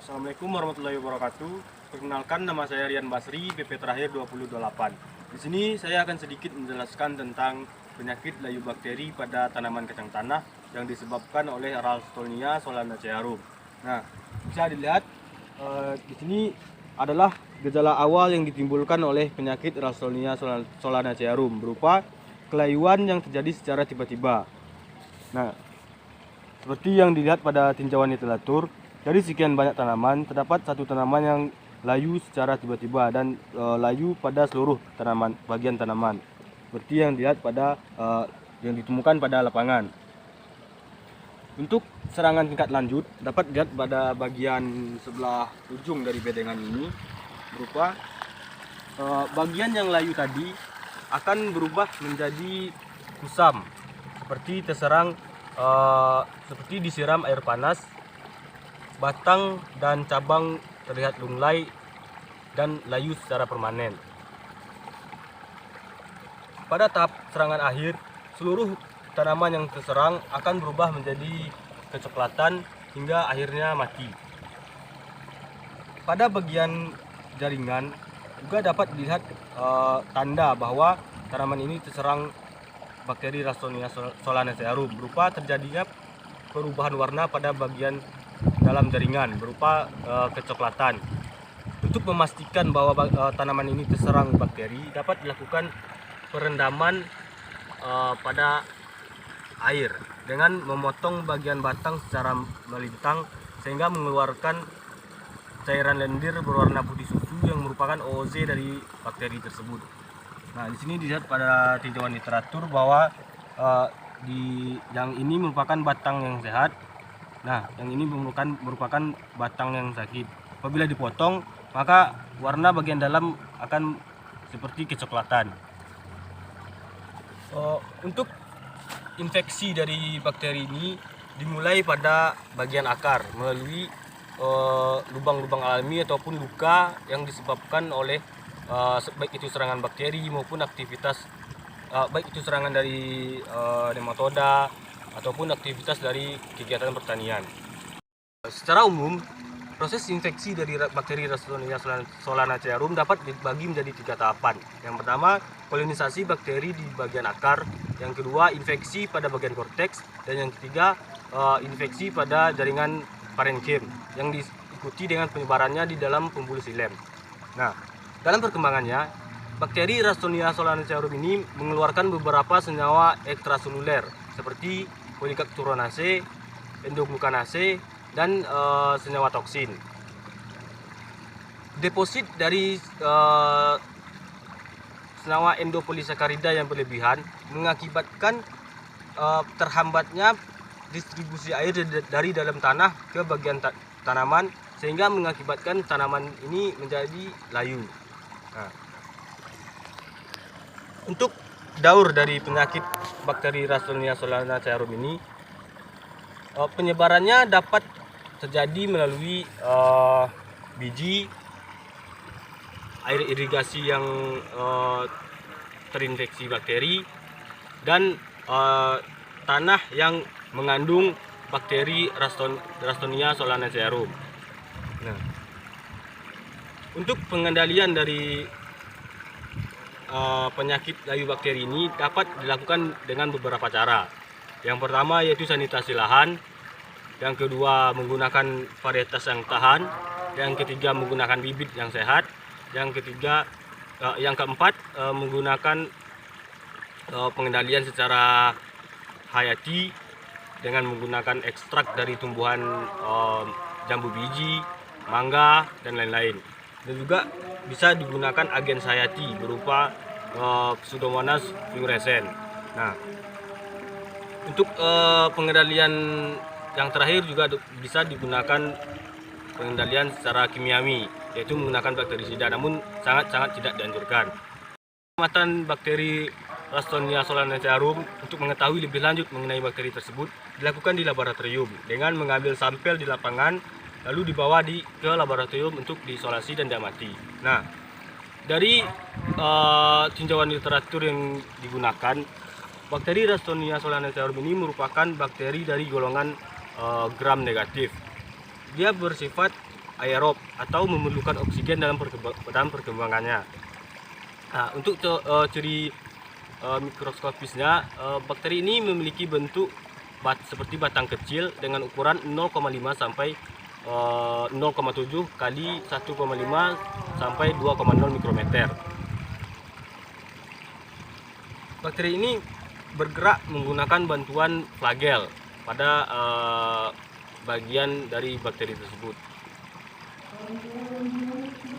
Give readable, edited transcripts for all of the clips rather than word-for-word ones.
Assalamualaikum warahmatullahi wabarakatuh. Perkenalkan, nama saya Rian Basri, BP terakhir 2028. Di sini saya akan sedikit menjelaskan tentang penyakit layu bakteri pada tanaman kacang tanah yang disebabkan oleh Ralstonia solanacearum. Nah, bisa dilihat di sini adalah gejala awal yang ditimbulkan oleh penyakit Ralstonia solanacearum berupa kelayuan yang terjadi secara tiba-tiba. Nah, seperti yang dilihat pada tinjauan literatur, dari sekian banyak tanaman, terdapat satu tanaman yang layu secara tiba-tiba dan layu pada seluruh bagian tanaman. Seperti yang dilihat pada yang ditemukan pada lapangan. Untuk serangan tingkat lanjut, dapat dilihat pada bagian sebelah ujung dari bedengan ini, berupa bagian yang layu tadi akan berubah menjadi kusam, seperti seperti disiram air panas. Batang dan cabang terlihat lunglai dan layu secara permanen. Pada tahap serangan akhir, seluruh tanaman yang terserang akan berubah menjadi kecoklatan hingga akhirnya mati. Pada bagian jaringan juga dapat dilihat tanda bahwa tanaman ini terserang bakteri Ralstonia solanacearum berupa terjadinya perubahan warna pada bagian dalam jaringan berupa kecoklatan. Untuk memastikan bahwa tanaman ini terserang bakteri, dapat dilakukan perendaman pada air dengan memotong bagian batang secara melintang sehingga mengeluarkan cairan lendir berwarna putih susu yang merupakan OOZ dari bakteri tersebut. Nah, di sini dilihat pada tinjauan literatur bahwa yang ini merupakan batang yang sehat. Nah, yang ini merupakan batang yang sakit. Apabila dipotong, maka warna bagian dalam akan seperti kecoklatan. Untuk infeksi dari bakteri ini dimulai pada bagian akar melalui lubang-lubang alami ataupun luka yang disebabkan oleh baik itu serangan bakteri maupun aktivitas baik itu serangan dari nematoda ataupun aktivitas dari kegiatan pertanian. Secara umum, proses infeksi dari bakteri Ralstonia solanacearum dapat dibagi menjadi 3 tahapan. Yang pertama, kolonisasi bakteri di bagian akar. Yang kedua, infeksi pada bagian korteks. Dan yang ketiga, infeksi pada jaringan parenkim yang diikuti dengan penyebarannya di dalam pembuluh xilem. Nah, dalam perkembangannya, bakteri Ralstonia solanacearum ini mengeluarkan beberapa senyawa ekstraseluler seperti polikakturonase, endoglukanase, dan senyawa toksin. Deposit dari senyawa endopolisakarida yang berlebihan mengakibatkan terhambatnya distribusi air dari dalam tanah ke bagian tanaman sehingga mengakibatkan tanaman ini menjadi layu. Nah, untuk daur dari penyakit bakteri Ralstonia solanacearum ini, penyebarannya dapat terjadi melalui biji, air irigasi yang terinfeksi bakteri, dan tanah yang mengandung bakteri Ralstonia solanacearum. Nah, untuk pengendalian dari penyakit layu bakteri ini dapat dilakukan dengan beberapa cara. Yang pertama yaitu sanitasi lahan, yang kedua menggunakan varietas yang tahan, yang ketiga menggunakan bibit yang sehat, yang keempat menggunakan pengendalian secara hayati dengan menggunakan ekstrak dari tumbuhan jambu biji, mangga, dan lain-lain. Dan juga bisa digunakan agen hayati berupa Pseudomonas fluorescens. Nah, untuk pengendalian yang terakhir juga bisa digunakan pengendalian secara kimiawi, yaitu menggunakan bakterisida, namun sangat-sangat tidak dianjurkan. Pengamatan bakteri Ralstonia solanacearum untuk mengetahui lebih lanjut mengenai bakteri tersebut dilakukan di laboratorium dengan mengambil sampel di lapangan lalu dibawa ke laboratorium untuk diisolasi dan diamati. Nah, dari tinjauan literatur yang digunakan, bakteri Ralstonia solanacearum ini merupakan bakteri dari golongan gram negatif. Dia bersifat aerob atau memerlukan oksigen dalam perkembangannya. Nah, untuk ciri mikroskopisnya, bakteri ini memiliki bentuk seperti batang kecil dengan ukuran 0,5 sampai 0,7 kali 1,5 sampai 2,0 mikrometer. Bakteri ini bergerak menggunakan bantuan flagel pada bagian dari bakteri tersebut.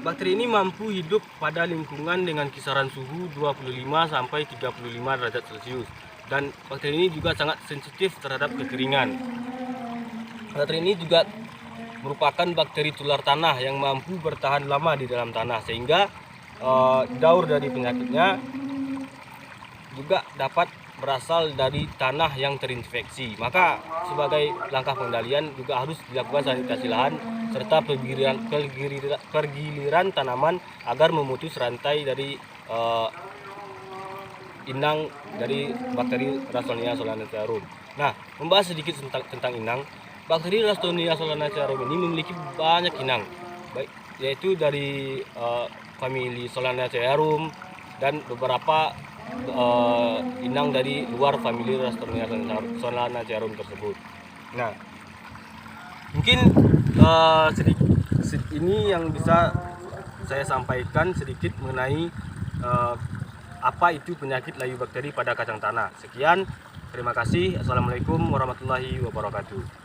Bakteri ini mampu hidup pada lingkungan dengan kisaran suhu 25 sampai 35 derajat Celcius, dan bakteri ini juga sangat sensitif terhadap kekeringan. Bakteri ini juga merupakan bakteri tular tanah yang mampu bertahan lama di dalam tanah, sehingga daur dari penyakitnya juga dapat berasal dari tanah yang terinfeksi. Maka sebagai langkah pengendalian juga harus dilakukan sanitasi lahan serta pergiliran tanaman agar memutus rantai dari inang dari bakteri Ralstonia solanacearum. Nah, membahas sedikit tentang inang. Bakteri Ralstonia solanacearum ini memiliki banyak inang, yaitu dari famili Solanacearum dan beberapa inang dari luar famili Ralstonia solanacearum tersebut. Nah, mungkin ini yang bisa saya sampaikan sedikit mengenai apa itu penyakit layu bakteri pada kacang tanah. Sekian, terima kasih. Assalamualaikum warahmatullahi wabarakatuh.